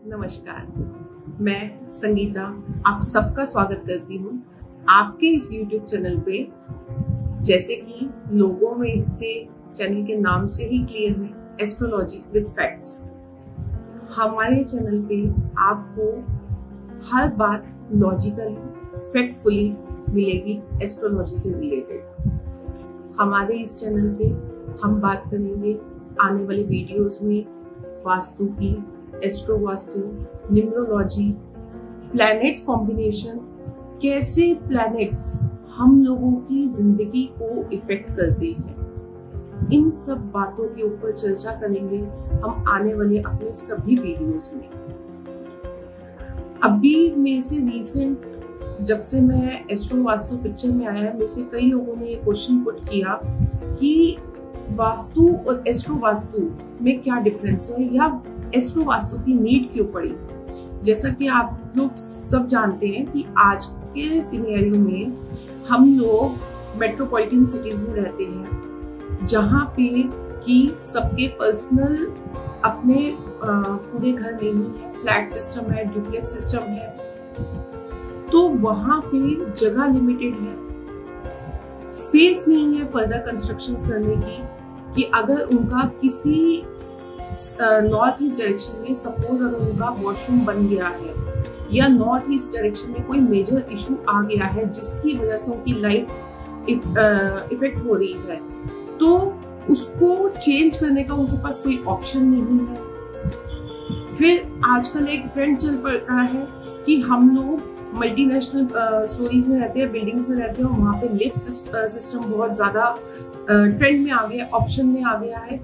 नमस्कार, मैं संगीता आप सबका स्वागत करती हूँ आपके इस YouTube चैनल पे। जैसे कि लोगों में से चैनल के नाम से ही क्लियर है, एस्ट्रोलॉजी विद फैक्ट्स। हमारे चैनल पे आपको हर बात लॉजिकली फैक्टफुली मिलेगी एस्ट्रोलॉजी से रिलेटेड। हमारे इस चैनल पे हम बात करेंगे आने वाले वीडियोस में वास्तु की, astro vastu, numerology, planets combination, कैसे प्लैनेट्स हम लोगों की जिंदगी को इफेक्ट करते हैं। इन सब बातों के ऊपर चर्चा करेंगे हम आने वाले अपने सभी वीडियोस में। अभी में से रिसेंट जब से मैं एस्ट्रो वास्तु पिक्चर में आया, में से कई लोगों ने ये क्वेश्चन पुट किया कि वास्तु और एस्ट्रो वास्तु में क्या डिफरेंस है या एस्ट्रो वास्तु की नीड क्यों पड़ी। जैसा कि आप लोग सब जानते हैं कि आज के सिनेरियो में हम लोग मेट्रोपॉलिटन सिटीज में रहते हैं, जहाँ पे कि सबके पर्सनल अपने पूरे घर नहीं है, फ्लैट सिस्टम है, डुप्लेक्स सिस्टम है, तो वहाँ पे जगह लिमिटेड है, स्पेस नहीं है फर्दर कंस्ट्रक्शंस करने की। कि अगर उनका किसी नॉर्थ ईस्ट डायरेक्शन में सपोज अगर उनका वॉशरूम बन गया है या नॉर्थ ईस्ट डायरेक्शन में कोई मेजर इशू आ गया है जिसकी वजह से उनकी लाइफ इफेक्ट हो रही है, तो उसको चेंज करने का उनके पास कोई ऑप्शन नहीं है। फिर आजकल एक ट्रेंड चल पड़ रहा है कि हम लोग मल्टीनेशनल स्टोरीज में रहते हैं, बिल्डिंग्स में रहते हैं और वहाँ पे लिफ्ट सिस्टम बहुत ज्यादा ट्रेंड में आ गया, ऑप्शन में आ गया है,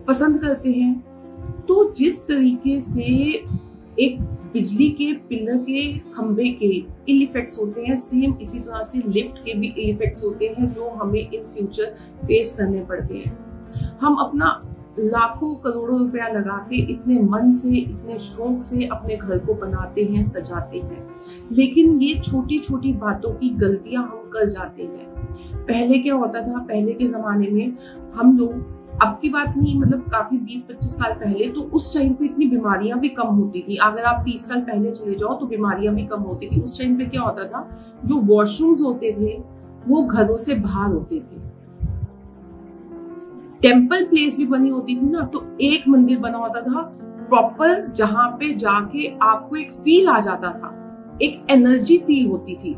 पसंद करते हैं। तो जिस तरीके से एक बिजली के पिलर के खंबे के इल इफेक्ट्स होते हैं, सेम इसी तरह से लिफ्ट के भी इल इफेक्ट्स होते हैं जो हमें इन फ्यूचर फेस करने पड़ते हैं। हम अपना लाखों करोड़ों रुपया लगा के इतने मन से, इतने शौक से अपने घर को बनाते हैं, सजाते हैं, लेकिन ये छोटी छोटी बातों की गलतियां हम कर जाते हैं। पहले क्या होता था, पहले के जमाने में हम लोग, अब की बात नहीं, मतलब काफी 20-25 साल पहले, तो उस टाइम पे इतनी बीमारियां भी कम होती थी। अगर आप 30 साल पहले चले जाओ तो बीमारियां भी कम होती थी। उस टाइम पे क्या होता था, जो वॉशरूम्स होते थे वो घरों से बाहर होते थे। टेम्पल प्लेस भी बनी होती थी ना, तो एक मंदिर बना होता था प्रॉपर, जहां पे जाके आपको एक फील आ जाता था, एक एनर्जी फील होती थी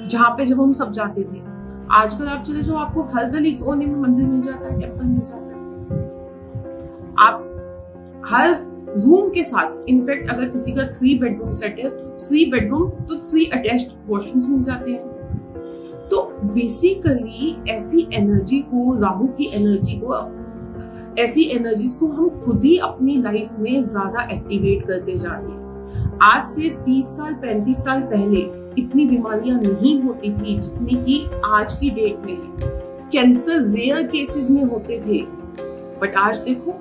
जहां पे जब हम सब जाते थे। आजकल आप चले जाओ, आपको हर गली कोने में मंदिर मिल जाता है, टेम्पल मिल जाता है। आप हर रूम के साथ, इनफैक्ट अगर किसी का 3 बेडरूम सेट है तो 3 बेडरूम तो 3 अटैच्ड वॉशरूम्स मिल जाते हैं। तो बेसिकली ऐसी एनर्जी को, राहु की एनर्जी को, ऐसी एनर्जीज को हम खुद ही अपनी लाइफ में ज्यादा एक्टिवेट करते जा रहे हैं। आज से 30 साल 35 साल पहले इतनी बीमारियां नहीं होती थी जितनी कि आज की डेट में है। कैंसर रेयर केसेस में होते थे, बट आज देखो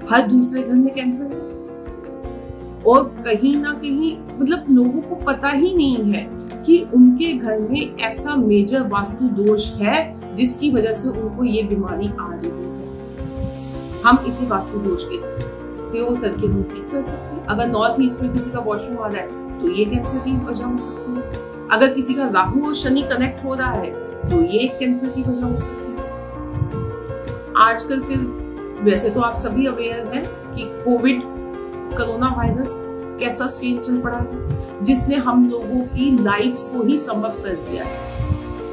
हर दूसरे घर में कैंसर है। और कहीं ना कहीं मतलब लोगों को पता ही नहीं है कि उनके घर में ऐसा मेजर वास्तु दोष है जिसकी वजह से उनको ये बीमारी आ रही है। हम इसी वास्तु दोष के प्रयोग करके हम ठीक कर सकते हैं। अगर नॉर्थ ईस्ट में किसी का वॉशरूम आ रहा है तो ये कैंसर की वजह हो सकती है। अगर किसी का राहु और शनि कनेक्ट हो रहा है तो ये कैंसर की वजह हो सकती है। आजकल फिर वैसे तो आप सभी अवेयर हैं कि कोविड, कोरोना वायरस कैसा स्ट्रेन चल पड़ा है, जिसने हम लोगों की लाइफ्स को ही समाप्त कर दिया है।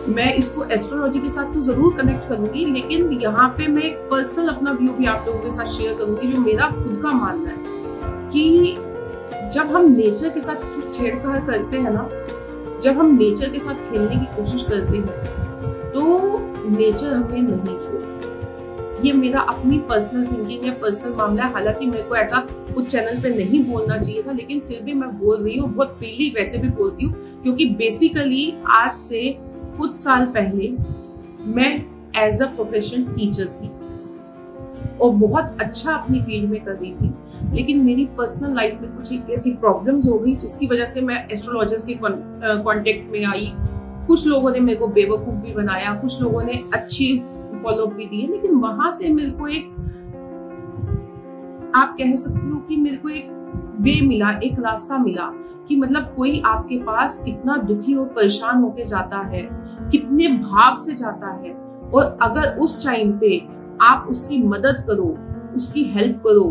मैं इसको एस्ट्रोलॉजी के साथ तो जरूर कनेक्ट करूंगी, लेकिन यहाँ पे मैं एक पर्सनल अपना व्यू भी आप लोगों के साथ शेयर करूंगी, जो मेरा खुद का मानना है कि जब हम नेचर के साथ छेड़छाड़ करते हैं ना, जब हम नेचर के साथ खेलने की कोशिश करते हैं तो नेचर हमें नहीं छोड़ता। ये मेरा अपनी पर्सनल थिंकिंग है, पर्सनल मामला है। हालांकि मेरे को ऐसा कुछ चैनल पे नहीं बोलना चाहिए था, लेकिन फिर भी मैं बोल रही हूँ, बहुत फ्रीली वैसे भी बोलती हूँ, क्योंकि बेसिकली आज से कुछ साल पहले मैं एज अ प्रोफेशन टीचर थी और बहुत अच्छा अपनी फील्ड में कर रही थी, लेकिन मेरी पर्सनल लाइफ में कुछ ऐसी प्रॉब्लम्स हो गई जिसकी वजह से मैं एस्ट्रोलॉजर्स के कांटेक्ट में आई। कुछ लोगों ने मेरे को बेवकूफ भी बनाया, कुछ लोगों ने अच्छी फॉलोअप भी दिए, लेकिन वहां से मेरे को एक, आप कह सकते हो कि मेरे को एक वे मिला, एक रास्ता मिला कि मतलब कोई आपके पास कितना दुखी और परेशान होके जाता है, कितने भाव से जाता है, और अगर उस टाइम पे आप उसकी मदद करो, उसकी हेल्प करो,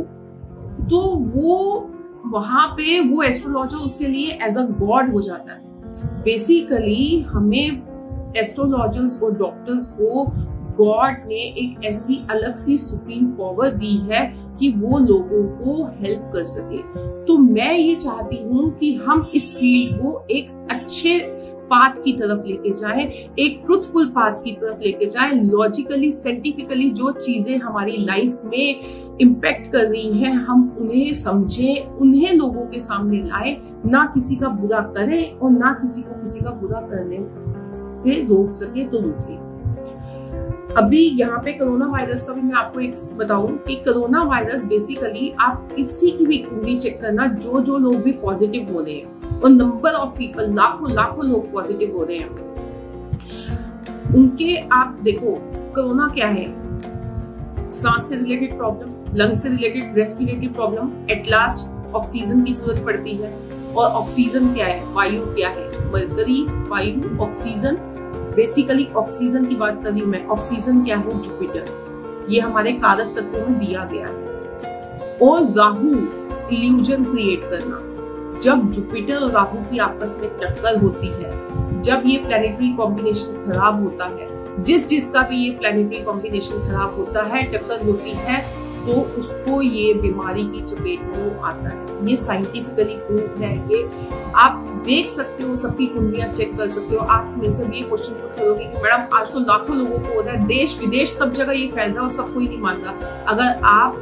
तो वो वहां पे वो एस्ट्रोलॉजर उसके लिए एज अ गॉड हो जाता है। बेसिकली हमें एस्ट्रोलॉजर्स और डॉक्टर्स को गॉड ने एक ऐसी अलग सी सुप्रीम पावर दी है कि वो लोगों को हेल्प कर सके। तो मैं ये चाहती हूँ कि हम इस फील्ड को एक अच्छे पाथ की तरफ लेके जाएं, एक ट्रुथफुल पाथ की तरफ लेके जाएं, लॉजिकली साइंटिफिकली जो चीजें हमारी लाइफ में इम्पैक्ट कर रही हैं हम उन्हें समझें, उन्हें लोगों के सामने लाएं, ना किसी का बुरा करें और ना किसी को किसी का बुरा करने से रोक सके तो रोके। अभी यहाँ पे कोरोना वायरस का भी मैं आपको एक बताऊं कि कोरोना वायरस बेसिकली आप किसी की भी कुंडली चेक करना, जो जो लोग भी पॉजिटिव हो रहे हैं, और नंबर ऑफ पीपल, लाखों लोग पॉजिटिव हो रहे हैं, उनके आप देखो कोरोना क्या है, सांस से रिलेटेड प्रॉब्लम, लंग्स से related respiratory problem, at last oxygen की जरूरत पड़ती है। और ऑक्सीजन क्या है, वायु क्या है, मरकरी, वायु, ऑक्सीजन। बेसिकली ऑक्सीजन की बात कर रही हूं मैं। ऑक्सीजन क्या है, जुपिटर, ये हमारे कारक तत्वों में दिया गया है। और राहु, इल्यूजन क्रिएट करना। जब जुपिटर और राहु की आपस में टक्कर होती है, जब ये प्लैनेटरी कॉम्बिनेशन खराब होता है, जिसका भी ये प्लैनेटरी कॉम्बिनेशन खराब होता है, टक्कर होती है, तो उसको ये बीमारी की चपेट में आता है। ये साइंटिफिकली प्रूव है। ये आप देख सकते हो, सबकी कुंडलियां चेक कर सकते हो। आप में से भी ये क्वेश्चन पूछ करोगे कि मैडम आज तो लाखों लोगों को हो रहा है, देश विदेश सब जगह ये फैल रहा है और सब कोई नहीं मानता। अगर आप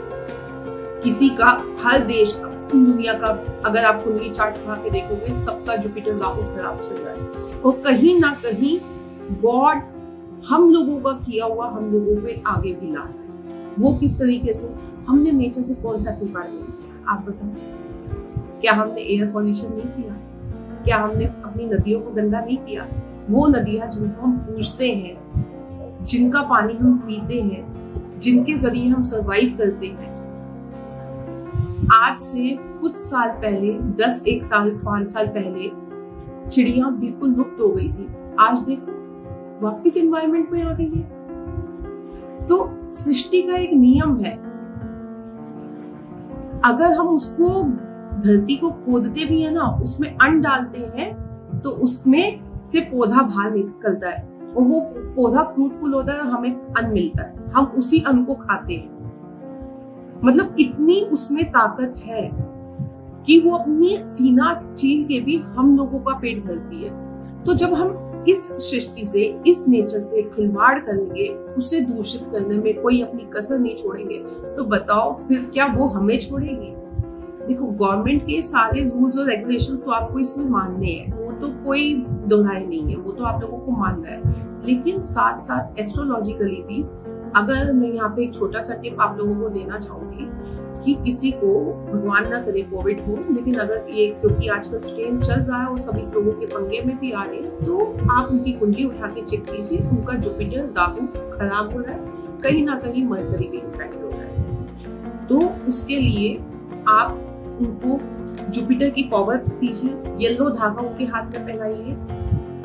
किसी का, हर देश का, दुनिया का, अगर आप कुंडली चार्ट उठा के देखोगे, सबका जुपिटर राहु खराब चल रहा है। और कहीं ना कहीं गॉड हम लोगों का किया हुआ हम लोगों पे आगे भी ला रहा है। वो किस तरीके से, हमने नेचर से कौन सा खिलवाड़ नहीं किया, आप बताओ। क्या हमने एयर पॉल्यूशन नहीं किया? क्या हमने अपनी नदियों को गंदा नहीं किया? वो नदियां जिनको हम पूजते हैं, जिनका पानी हम पीते हैं, जिनके जरिए हम सरवाइव करते हैं, आज से कुछ साल पहले, 10, 1 साल, 5 साल पहले चिड़िया बिल्कुल लुप्त हो गई थी। आज देखो वापस एनवायरनमेंट में आ गई है। तो सृष्टि का एक नियम है, अगर हम उसको, धरती को खोदते भी है ना, उसमें अन्न डालते हैं तो उसमें से पौधा बाहर निकलता है और वो पौधा फ्रूटफुल होता है और हमें अन्न मिलता है, हम उसी अन्न को खाते हैं। मतलब इतनी उसमें ताकत है कि वो अपनी सीना चीर के भी हम लोगों का पेट भरती है। तो जब हम इस सृष्टि से, इस नेचर से खिलवाड़ करेंगे, उसे दूषित करने में कोई अपनी कसर नहीं छोड़ेंगे, तो बताओ फिर क्या वो हमें छोड़ेगी? देखो गवर्नमेंट के सारे रूल्स और रेगुलेशंस तो आपको इसमें मानने हैं, वो तो कोई दोहराई नहीं है, वो तो आप लोगों को मानना है। लेकिन साथ साथ एस्ट्रोलॉजिकली भी, अगर मैं यहाँ पे एक छोटा सा टिप आप लोगों को देना चाहूंगी कि किसी को, भगवान ना करे कोविड हो, लेकिन अगर ये, क्योंकि आजकल स्ट्रेन चल रहा है और सभी लोगों के पंगे में भी आ रहे हैं, तो आप उनकी कुंडली उठा के चेक कीजिए, उनका जुपिटर राहु खराब हो रहा है, कहीं ना कहीं मरकरी भी इम्पैक्ट हो रहा है। तो उसके लिए आप उनको जुपिटर की पावर दीजिए, येलो धागा उनके हाथ में पहनाइए,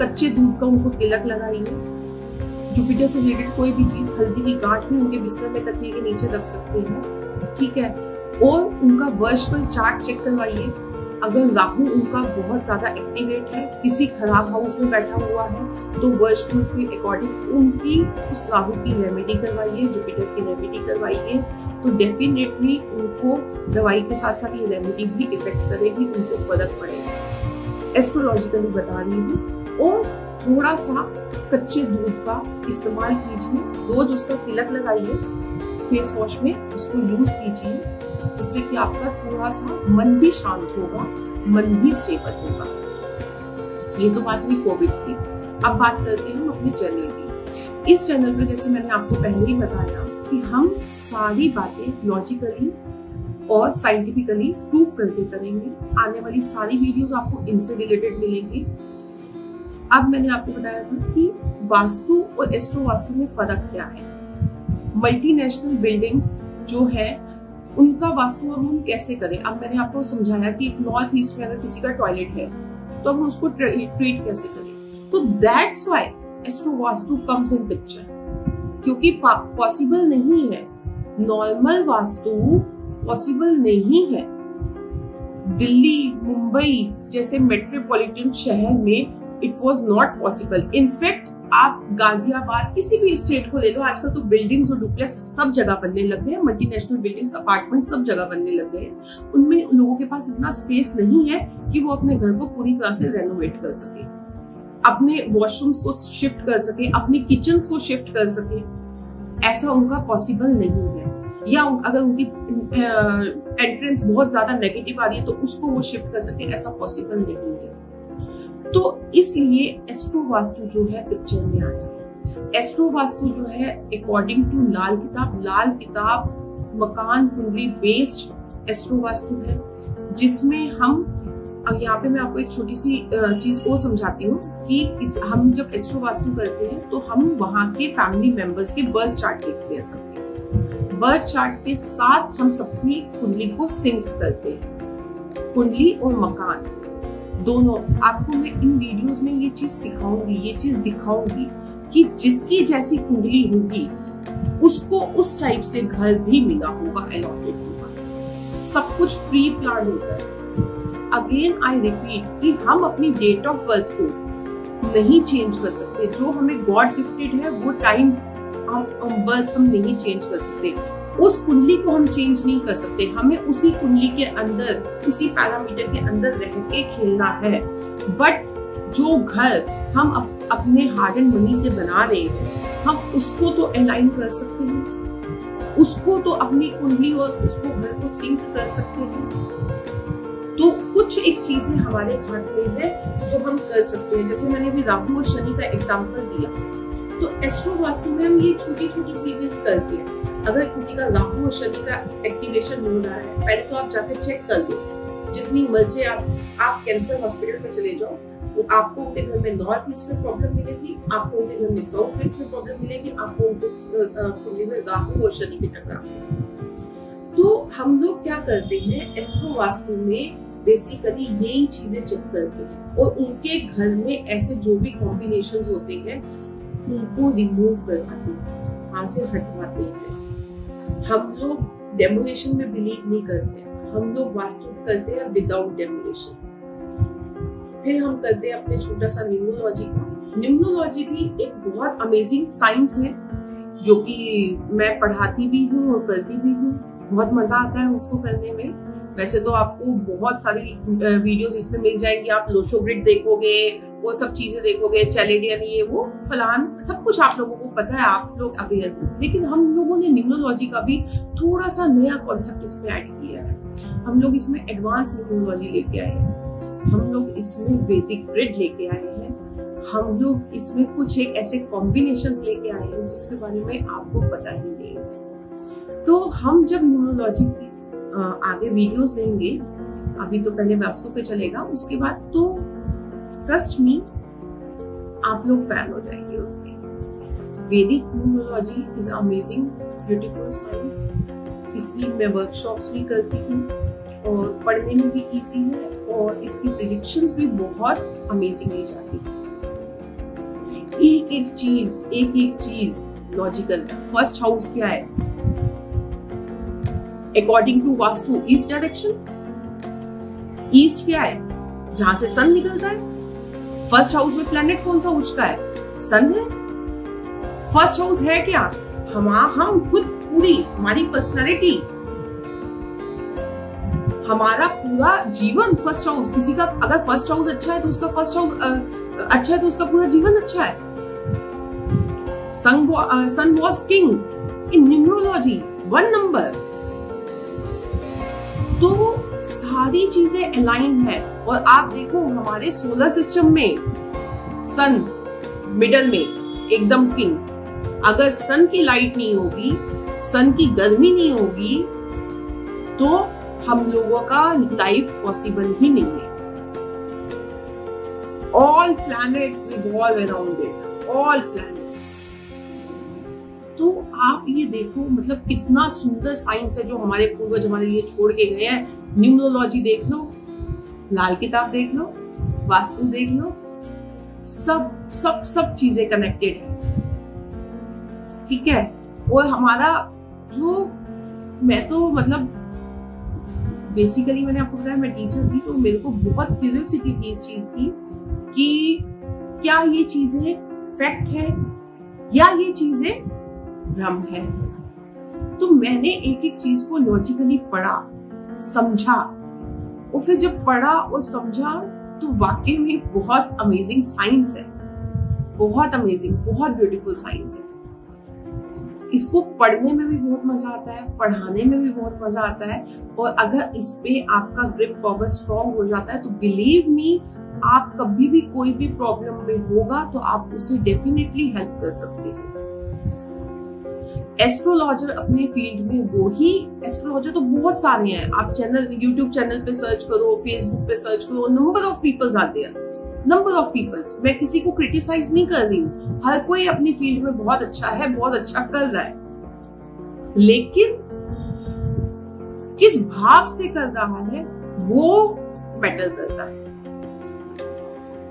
कच्चे दूध का उनको तिलक लगाइए, जुपिटर से रिलेटेड कोई भी चीज, हल्दी की गांठ भी उनके बिस्तर में तकिए के नीचे रख सकते हैं, ठीक है। और उनका वर्चुअल चार्ट चेक करवाइए। अगर राहु उनका बहुत ज्यादा एक्टिवेट है, किसी खराब हाउस में बैठा हुआ है, तो वर्चुअल के अकॉर्डिंग उनकी उस राहु की रेमेडी करवाइए, जुपिटर की रेमेडी करवाइए, तो डेफिनेटली उनको दवाई के साथ साथ ये रेमेडी भी इफेक्ट करेगी, उनको फर्क पड़ेगा। एस्ट्रोलॉजिकली बता रही हूँ। और थोड़ा सा कच्चे दूध का इस्तेमाल कीजिए, रोज उसका तिलक लगाइए, फेस वॉश में उसको यूज कीजिए, जिससे कि आपका थोड़ा सा मन भी शांत होगा, मन भी स्टेबल होगा। ये तो बात हुई कोविड की। अब बात करते हैं हम अपने चैनल की। इस चैनल पे जैसे मैंने आपको पहले ही बताया कि हम सारी बातें लॉजिकली और साइंटिफिकली प्रूव करके करेंगे। आने वाली सारी वीडियोस आपको इनसे रिलेटेड मिलेंगी। अब मैंने आपको बताया था कि वास्तु और एस्ट्रो वास्तु में फर्क क्या है। मल्टीनेशनल बिल्डिंग्स जो है उनका वास्तु अब हम कैसे करें। अब मैंने आपको समझाया कि नॉर्थ ईस्ट में अगर किसी का टॉयलेट है तो हम उसको ट्रीट कैसे करें। तो that's why astro vastu comes in picture, क्योंकि पॉसिबल नहीं है, नॉर्मल वास्तु पॉसिबल नहीं है। दिल्ली, मुंबई जैसे मेट्रोपॉलिटन शहर में it was not possible. In fact आप गाजियाबाद किसी भी स्टेट को ले लो, आजकल तो बिल्डिंग्स और डुप्लेक्स सब जगह बनने लग गए हैं, मल्टीनेशनल बिल्डिंग्स, अपार्टमेंट सब जगह बनने लग गए हैं। उनमें लोगों के पास इतना स्पेस नहीं है कि वो अपने घर को पूरी तरह से रेनोवेट कर सके, अपने वॉशरूम्स को शिफ्ट कर सके, अपने किचन्स को शिफ्ट कर सके। ऐसा उनका पॉसिबल नहीं है। या अगर उनकी एंट्रेंस बहुत ज्यादा नेगेटिव आ रही है तो उसको वो शिफ्ट कर सके, ऐसा पॉसिबल नहीं है। तो इसलिए एस्ट्रो वास्तु जो है पिक्चर में आता है। एस्ट्रो वास्तु जो है अकॉर्डिंग टू लाल किताब मकान कुंडली बेस्ड एस्ट्रो वास्तु है, जिसमें हम यहाँ पे मैं आपको एक छोटी सी चीज को समझाती हूँ कि हम जब एस्ट्रो वास्तु करते हैं तो हम वहाँ के फैमिली मेंबर्स के बर्थ चार्ट देखते हैं। सबके बर्थ चार्ट के साथ हम सबकी कुंडली को सिंक करते हैं, कुंडली और मकान दोनों। आपको मैं इन वीडियोस में ये चीज सिखाऊंगी, ये चीज दिखाऊंगी कि जिसकी जैसी कुंडली होगी उसको उस टाइप से घर भी मिला होगा, अलॉटेड होगा, सब कुछ प्री प्लान होता है। अगेन आई रिपीट कि हम अपनी डेट ऑफ बर्थ को नहीं चेंज कर सकते। जो हमें गॉड गिफ्टेड है वो टाइम बर्थ हम नहीं चेंज कर सकते, उस कुंडली को हम चेंज नहीं कर सकते। हमें उसी कुंडली के अंदर, उसी पैरामीटर के अंदर रह के खेलना है। बट जो घर हम अपने हार्ड एंड मनी से बना रहे हैं, हम उसको तो अलाइन कर सकते हैं, उसको तो अपनी कुंडली और उसको घर को सिंक कर सकते हैं। तो कुछ एक चीजें हमारे हाथ में है जो हम कर सकते हैं। जैसे मैंने भी राहु और शनि का एग्जाम्पल दिया, तो एस्ट्रो वास्तु में हम ये छोटी छोटी चीजें करते हैं। अगर किसी का राहु और शनि का एक्टिवेशन हो रहा है, पहले तो आप जाकर चेक कर दो। जितनी मर्जी आप कैंसर हॉस्पिटल में चले जाओ, तो आपको उनके घर में नॉर्थ ईस्ट में प्रॉब्लम मिलेगी, आपको उनके घर में साउथ ईस्ट में प्रॉब्लम मिलेगी, आपको उनके में राहु और शनि के टकराव। तो हम लोग क्या करते हैं एस्ट्रो वास्तु में, बेसिकली यही चीजें चेक करते हैं और उनके घर में ऐसे जो भी कॉम्बिनेशंस होते हैं उनको रिमूव करवाते हैं, वहां से हटवाते हैं। हम लोग डेमोलेशन में बिलीव नहीं करते, हम लोग वास्तु करते हैं विदाउट डेमोलेशन। फिर हम करते हैं अपने छोटा सा न्यूमरोलॉजी का। न्यूमरोलॉजी भी एक बहुत अमेजिंग साइंस है जो कि मैं पढ़ाती भी हूँ और करती भी हूँ। बहुत मजा आता है उसको करने में। वैसे तो आपको बहुत सारी वीडियोस इसमें मिल जाएंगी, आप लोशो ग्रिड देखोगे, वो सब चीजें देखोगे, चैलेडियन ये वो फलान, सब कुछ आप लोगों को पता है, आप लोग अवेयर हो। लेकिन हम लोगों ने न्यूमरोलॉजी का भी थोड़ा सा नया कॉन्सेप्ट इसमें ऐड किया है। हम लोग इसमें एडवांस न्यूमरोलॉजी लेके आए हैं, हम लोग इसमें वैदिक ग्रिड लेके आए हैं, हम लोग इसमें कुछ एक ऐसे कॉम्बिनेशंस लेके आए हैं जिसके बारे में आपको पता ही नहीं है। तो हम जब न्यूमरोलॉजी की आगे वीडियोस देंगे, अभी तो पहले वास्तु पे चलेगा, उसके बाद तो ट्रस्ट मी आप लोग फैन हो जाएंगे उसके। वैदिक numerology is amazing beautiful science. इसकी मैं वर्कशॉप्स भी करती हूँ और पढ़ने में भी इजी है और इसकी प्रेडिक्शंस भी बहुत अमेजिंग ली जाती है। एक एक चीज लॉजिकल। फर्स्ट हाउस क्या है according to Vastu? East direction. East क्या है? जहां से सन निकलता है। फर्स्ट हाउस में प्लैनेट कौन सा उठता है? सन है। फर्स्ट हाउस है क्या? हम खुद, पूरी हमारी पर्सनालिटी, हमारा पूरा जीवन फर्स्ट हाउस। किसी का अगर फर्स्ट हाउस अच्छा है तो उसका फर्स्ट हाउस अच्छा है तो उसका पूरा जीवन अच्छा है। Sun was king in numerology, 1 number. तो सारी चीजें अलाइन है। और आप देखो हमारे सोलर सिस्टम में सन मिडल में एकदम किंग। अगर सन की लाइट नहीं होगी, सन की गर्मी नहीं होगी, तो हम लोगों का लाइफ पॉसिबल ही नहीं है। All planets revolve around it, all planets. तो आप ये देखो मतलब कितना सुंदर साइंस है जो हमारे पूर्वज हमारे लिए छोड़ के गए हैं। न्यूमरोलॉजी देख लो, लाल किताब देख लो, वास्तु देख लो, सब सब सब चीजें कनेक्टेड है, ठीक है। और हमारा जो, मैं तो मतलब बेसिकली मैंने आपको बताया मैं टीचर थी, तो मेरे को बहुत क्यूरियोसिटी थी इस चीज की कि क्या ये चीजें फैक्ट है या ये चीजें भ्रम है। तो मैंने एक एक चीज को लॉजिकली पढ़ा, समझा, और फिर जब पढ़ा और समझा तो वाकई में बहुत अमेजिंग साइंस है, बहुत अमेजिंग, बहुत ब्यूटीफुल साइंस है। इसको पढ़ने में भी बहुत मजा आता है, पढ़ाने में भी बहुत मजा आता है, और अगर इस पे आपका ग्रिप पावर स्ट्रॉन्ग हो जाता है तो बिलीव मी, आप कभी भी कोई भी प्रॉब्लम में होगा तो आप उसे डेफिनेटली हेल्प कर सकते हो। एस्ट्रोलॉजर अपने फील्ड में वो ही, एस्ट्रोलॉजर तो बहुत सारे हैं, आप चैनल, यूट्यूब चैनल पे सर्च करो, फेसबुक पे सर्च करो, नंबर ऑफ पीपल्स आते हैं, नंबर ऑफ पीपल्स। मैं किसी को क्रिटिसाइज नहीं कर रही हूँ, हर कोई अपनी फील्ड में बहुत अच्छा है, बहुत अच्छा कर रहा है, लेकिन किस भाव से कर रहा है वो मैटर करता है।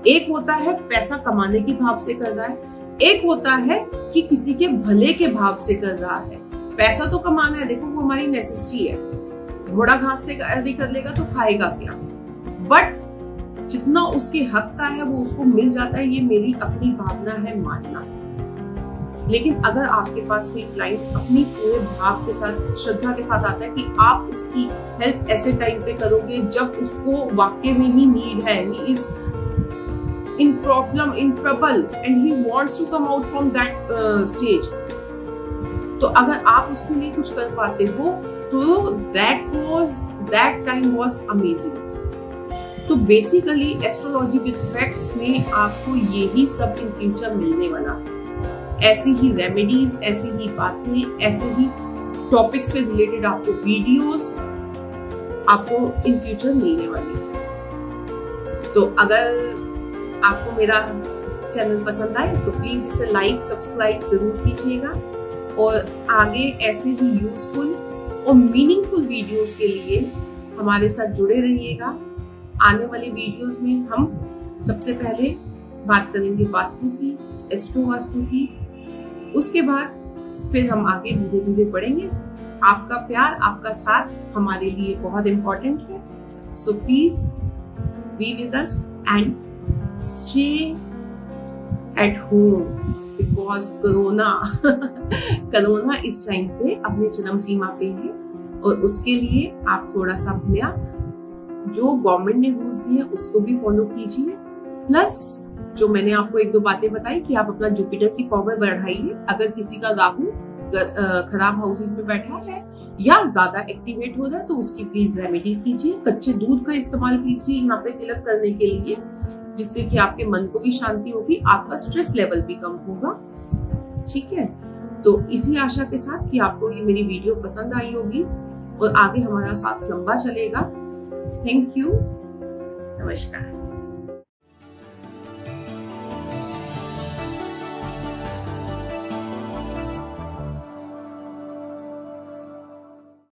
एक होता है पैसा कमाने के भाव से कर रहा है, एक होता है कि किसी के भले के भाव से कर रहा है। पैसा तो कमाना है, देखो वो हमारी नेसेसिटी है, घोड़ा घास से यदि कर लेगा तो खाएगा क्या, बट जितना उसके हक का है वो उसको मिल जाता है, ये मेरी अपनी भावना है, मानना। लेकिन अगर आपके पास कोई क्लाइंट अपनी पूरे भाव के साथ, श्रद्धा के साथ आता है कि आप उसकी हेल्प ऐसे टाइम पे करोगे जब उसको वाकई में ही नीड है, he is in problem, in trouble, and he wants to come out from that stage, तो अगर आप उसके लिए कुछ कर पाते हो तो that time was amazing। तो बेसिकली एस्ट्रोलॉजी विद फैक्ट्स में आपको यही सब इन फ्यूचर मिलने वाला है, ऐसी ही रेमेडीज, ऐसी ही बातें, ऐसे ही टॉपिक्स पे रिलेटेड आपको वीडियोस आपको इन फ्यूचर मिलने वाली। तो अगर आपको मेरा चैनल पसंद आए तो प्लीज इसे लाइक, सब्सक्राइब जरूर कीजिएगा, और आगे ऐसे ही यूजफुल और मीनिंगफुल वीडियोस के लिए हमारे साथ जुड़े रहिएगा। आने वाली वीडियोस में हम सबसे पहले बात करेंगे वास्तु की, एस्ट्रो वास्तु की, उसके बाद फिर हम आगे धीरे धीरे बढ़ेंगे। आपका प्यार, आपका साथ हमारे लिए बहुत इंपॉर्टेंट है, so please be with us and stay at home because corona इस टाइम पे अपने चरम सीमा पे है, और उसके लिए आप थोड़ा सा अपना जो गवर्नमेंट ने रूल्स दिए उसको भी फॉलो कीजिए, प्लस जो मैंने आपको एक दो बातें बताई कि आप अपना जुपिटर की पावर बढ़ाइए। अगर किसी का राहु खराब हाउसेस में बैठा है या ज्यादा एक्टिवेट हो रहा है तो उसकी प्लीज रेमेडी कीजिए। कच्चे दूध का इस्तेमाल कीजिए यहाँ पे तिलक करने के लिए, जिससे कि आपके मन को भी शांति होगी, आपका स्ट्रेस लेवल भी कम होगा, ठीक है। तो इसी आशा के साथ कि आपको ये मेरी वीडियो पसंद आई होगी और आगे हमारा साथ लंबा चलेगा। थैंक यू, नमस्कार।